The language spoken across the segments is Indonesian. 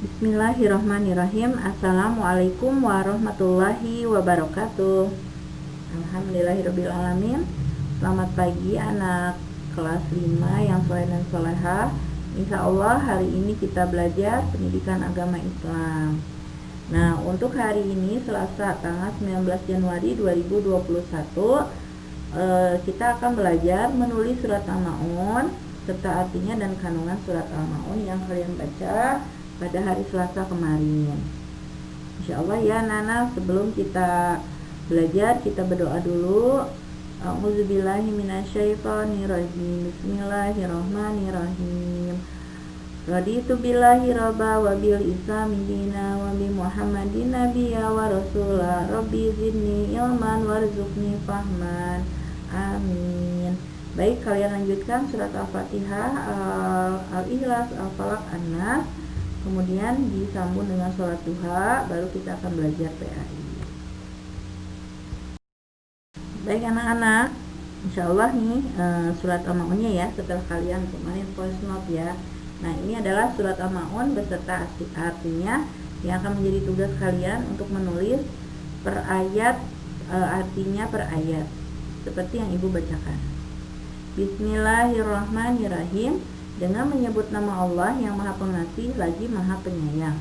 Bismillahirrahmanirrahim. Assalamualaikum warahmatullahi wabarakatuh. Alhamdulillahirrabbilalamin. Selamat pagi anak kelas 5 yang soleh dan solehah. Insya Allah hari ini kita belajar pendidikan agama Islam. Nah, untuk hari ini Selasa tanggal 19 Januari 2021 kita akan belajar menulis surat Al-Ma'un serta artinya dan kandungan surat Al-Ma'un yang kalian baca pada hari Selasa kemarin. Insya Allah ya Nana, sebelum kita belajar kita berdoa dulu. A'udzubillahi minasyaitonirrajim. Bismillahirrahmanirrahim. Raditu billahi rabba wa bil islami dina wa bi Muhammadin nabiyya wa rasula. Rabbi zidni ilman warzuqni fahman. Amin. Baik, kalian lanjutkan surat Al-Fatihah, Al-Ikhlas, Al-Falaq, An-Nas. Kemudian disambung dengan sholat duha, baru kita akan belajar PAI. Baik anak-anak, insya Allah nih surat Al-Ma'unnya ya, setelah kalian kemarin voice note ya. Nah, ini adalah surat Al-Ma'un beserta artinya yang akan menjadi tugas kalian untuk menulis per ayat, artinya per ayat, seperti yang ibu bacakan. Bismillahirrahmanirrahim. Dengan menyebut nama Allah yang Maha Pengasih lagi Maha Penyayang.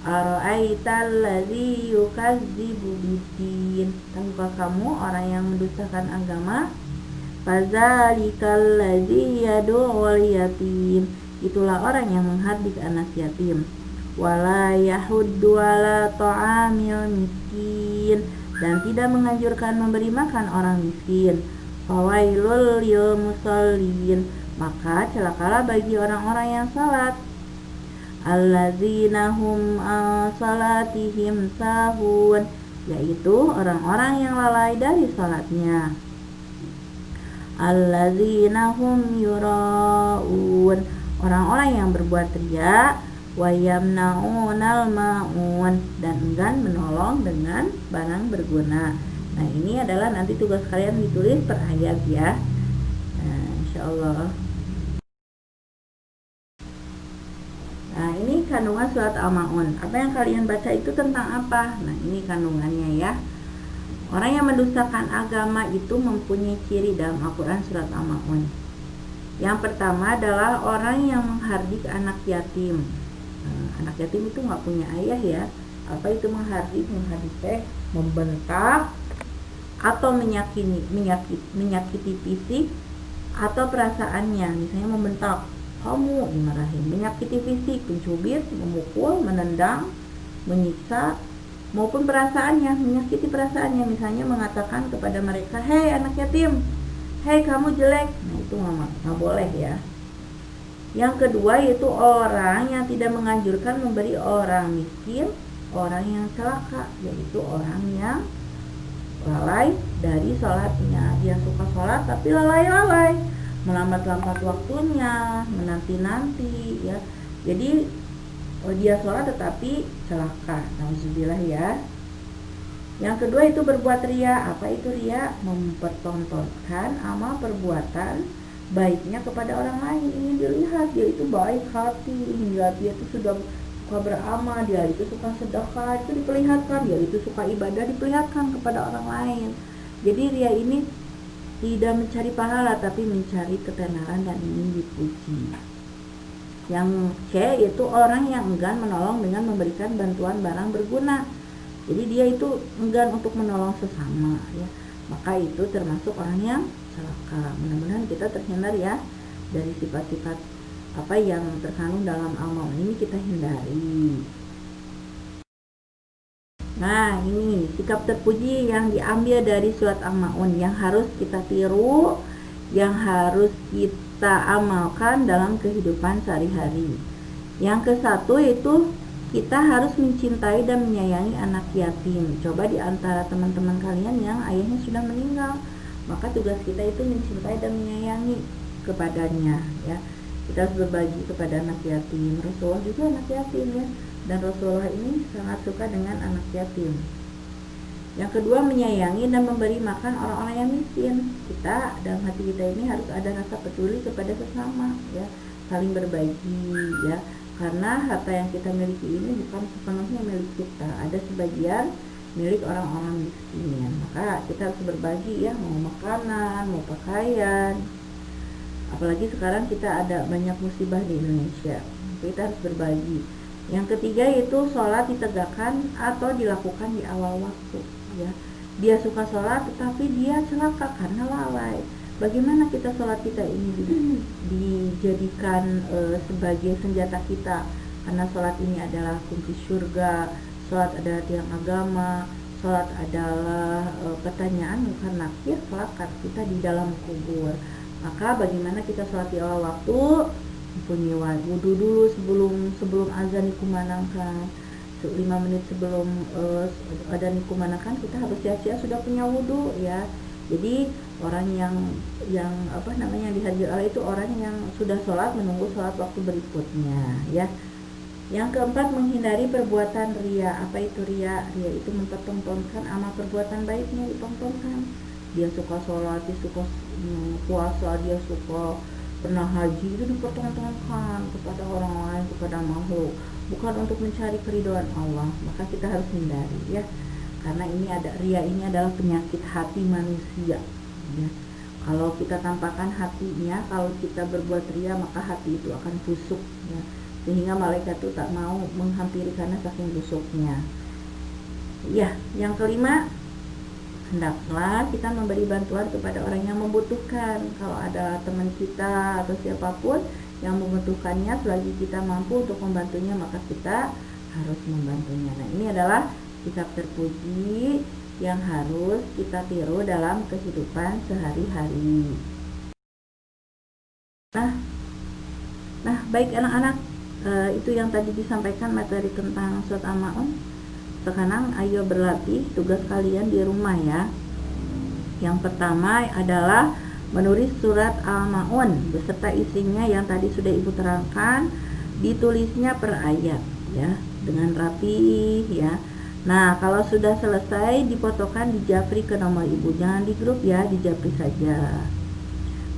Ara'aital ladzi yukadzibu biddin. Tahukah kamu orang yang mendustakan agama? Fadzalikal ladzi yad'ul yatim. Itulah orang yang menghardik anak yatim. Wala yahuddu ala ta'amil miskin. Dan tidak menganjurkan memberi makan orang miskin. Fawailul lil musallin. Maka celakalah bagi orang-orang yang salat. Allazina hum salatihim sahun, yaitu orang-orang yang lalai dari salatnya. Allazina hum yura'un, orang-orang yang berbuat riya. Wa yamna'unal ma'un, dan enggan menolong dengan barang berguna. Nah, ini adalah nanti tugas kalian ditulis per ayat ya. Nah, insyaallah. Nah, ini kandungan surat Al-Ma'un. Apa yang kalian baca itu tentang apa? Nah, ini kandungannya ya. Orang yang mendustakan agama itu mempunyai ciri dalam Al-Quran surat Al-Ma'un. Yang pertama adalah orang yang menghardik anak yatim. Anak yatim itu nggak punya ayah ya. Apa itu menghardik? Menghardik membentak atau menyakiti fisik atau perasaannya. Misalnya membentak, kamu dimarahin, menyakiti fisik, mencubit, memukul, menendang, menyiksa, maupun perasaannya, menyakiti perasaannya, misalnya mengatakan kepada mereka, hei anak yatim, hei kamu jelek. Nah, itu nggak boleh ya. Yang kedua yaitu orang yang tidak menganjurkan memberi orang miskin, orang yang celaka, yaitu orang yang lalai dari sholatnya. Dia suka sholat tapi lalai-lalai, melambat-lambat waktunya, menanti-nanti ya. Jadi dia sholat tetapi celaka. Nauzubillah ya. Yang kedua itu berbuat riya. Apa itu riya? Mempertontonkan amal perbuatan baiknya kepada orang lain. Ingin dilihat dia itu baik hati, ingin dilihat dia itu sudah suka beramal, dia itu suka sedekah, itu diperlihatkan, dia itu suka ibadah, diperlihatkan kepada orang lain. Jadi riya ini tidak mencari pahala tapi mencari ketenaran dan ingin dipuji. Yang C itu orang yang enggan menolong dengan memberikan bantuan barang berguna. Jadi dia itu enggan untuk menolong sesama ya. Maka itu termasuk orang yang celaka. Mudah-mudahan kita terhindar ya dari sifat-sifat apa yang terkandung dalam Al-Ma'un ini, kita hindari. Nah, ini sikap terpuji yang diambil dari surat Al-Ma'un yang harus kita tiru, yang harus kita amalkan dalam kehidupan sehari-hari. Yang ke-1 itu kita harus mencintai dan menyayangi anak yatim. Coba di antara teman-teman kalian yang ayahnya sudah meninggal, maka tugas kita itu mencintai dan menyayangi kepadanya ya. Kita harus berbagi kepada anak yatim. Rasulullah juga anak yatim ya, dan Rasulullah ini sangat suka dengan anak yatim. Yang kedua, menyayangi dan memberi makan orang-orang yang miskin. Kita dalam hati kita ini harus ada rasa peduli kepada sesama ya, saling berbagi ya. karena harta yang kita miliki ini bukan sepenuhnya milik kita, ada sebagian milik orang-orang miskin. Maka kita harus berbagi ya, mau makanan, mau pakaian. Apalagi sekarang kita ada banyak musibah di Indonesia, kita harus berbagi. Yang ketiga itu sholat ditegakkan atau dilakukan di awal waktu ya. Dia suka sholat tetapi dia celaka karena lalai. Bagaimana kita sholat kita ini dijadikan sebagai senjata kita, karena sholat ini adalah kunci surga, sholat adalah tiang agama, sholat adalah pertanyaan bukan nakir kelak kita di dalam kubur. Maka bagaimana kita sholat di awal waktu, mempunyai wudhu dulu sebelum azan dikumandangkan, 5 menit sebelum adzan dikumandangkan kita harus siap-siap sudah punya wudhu ya. Jadi orang yang dihadir Allah itu orang yang sudah sholat menunggu sholat waktu berikutnya ya. Yang keempat, menghindari perbuatan ria. Apa itu ria? Ria itu mempertontonkan amal perbuatan baiknya, ditontonkan. Dia suka sholat, dia suka puasa, dia suka pernah haji, itu dipertontonkan kepada orang lain, kepada makhluk, bukan untuk mencari keridhaan Allah. Maka kita harus hindari ya, karena ini ria ini adalah penyakit hati manusia ya. Kalau kita tampakkan hatinya, kalau kita berbuat ria, maka hati itu akan busuk ya, sehingga malaikat itu tak mau menghampiri karena saking busuknya ya. Yang kelima, hendaklah kita memberi bantuan kepada orang yang membutuhkan. Kalau ada teman kita atau siapapun yang membutuhkannya, selagi kita mampu untuk membantunya, maka kita harus membantunya. Nah, ini adalah sikap terpuji yang harus kita tiru dalam kehidupan sehari-hari. Nah, baik anak-anak, itu yang tadi disampaikan materi tentang surat Al-Ma'un. Sekarang ayo berlatih tugas kalian di rumah ya. Yang pertama adalah menulis surat Al-Ma'un beserta isinya yang tadi sudah Ibu terangkan, ditulisnya per ayat ya, dengan rapi ya. Nah, kalau sudah selesai difotokan, dijapri ke nomor Ibu, jangan di grup ya, dijapri saja.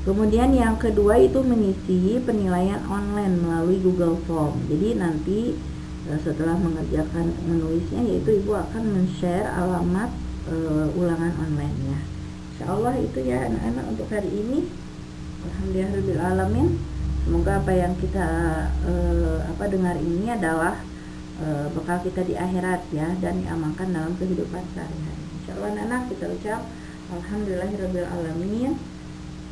Kemudian yang kedua itu mengisi penilaian online melalui Google Form. Jadi nanti setelah mengerjakan menulisnya, yaitu Ibu akan men-share alamat ulangan online-nya. Insyaallah itu ya anak-anak untuk hari ini. Alhamdulillahirabbil. Semoga apa yang kita dengar ini adalah bekal kita di akhirat ya, dan diamalkan dalam kehidupan sehari-hari. Insyaallah anak-anak kita ucap alhamdulillahirabbil alamin.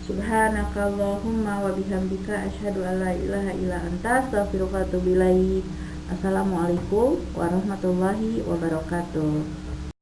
Subhanakallahumma wa bihamdika asyhadu an la ilaha illa anta astaghfiruka wa atubu ilaik. Assalamualaikum warahmatullahi wabarakatuh.